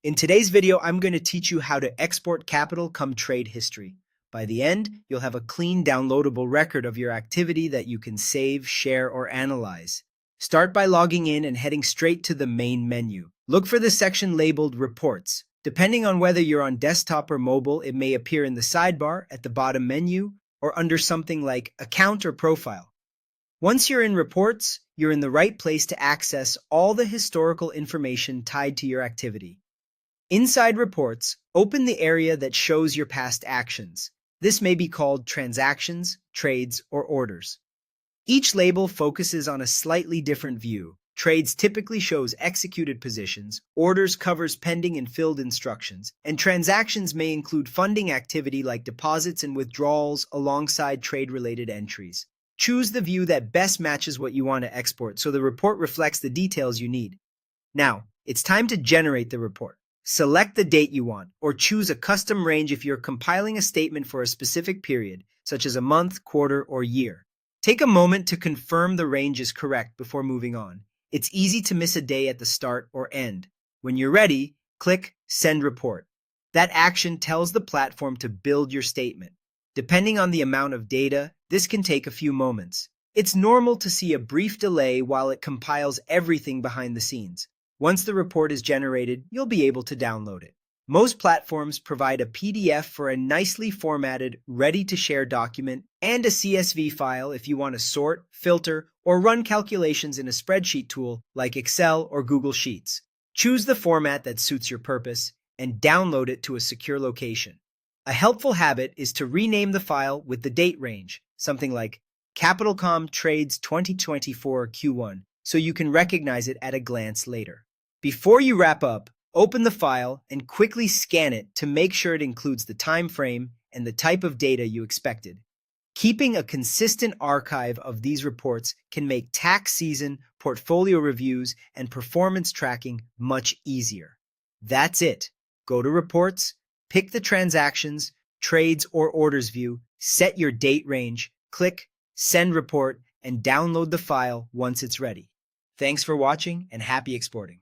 In today's video, I'm going to teach you how to export capital come trade history. By the end, you'll have a clean, downloadable record of your activity that you can save, share, or analyze. Start by logging in and heading straight to the main menu. Look for the section labeled Reports. Depending on whether you're on desktop or mobile, it may appear in the sidebar, at the bottom menu, or under something like Account or Profile. Once you're in Reports, you're in the right place to access all the historical information tied to your activity. Inside Reports, open the area that shows your past actions. This may be called transactions, trades, or orders. Each label focuses on a slightly different view. Trades typically shows executed positions, orders covers pending and filled instructions, and transactions may include funding activity like deposits and withdrawals alongside trade-related entries. Choose the view that best matches what you want to export so the report reflects the details you need. Now, it's time to generate the report. Select the date you want, or choose a custom range if you're compiling a statement for a specific period, such as a month, quarter, or year. Take a moment to confirm the range is correct before moving on. It's easy to miss a day at the start or end. When you're ready, click Send Report. That action tells the platform to build your statement. Depending on the amount of data, this can take a few moments. It's normal to see a brief delay while it compiles everything behind the scenes. Once the report is generated, you'll be able to download it. Most platforms provide a PDF for a nicely formatted, ready-to-share document and a CSV file if you want to sort, filter, or run calculations in a spreadsheet tool like Excel or Google Sheets. Choose the format that suits your purpose and download it to a secure location. A helpful habit is to rename the file with the date range, something like CapitalCom Trades 2024 Q1, so you can recognize it at a glance later. Before you wrap up, open the file and quickly scan it to make sure it includes the time frame and the type of data you expected. Keeping a consistent archive of these reports can make tax season, portfolio reviews, and performance tracking much easier. That's it. Go to Reports, pick the transactions, trades, or orders view, set your date range, click Send Report, and download the file once it's ready. Thanks for watching and happy exporting.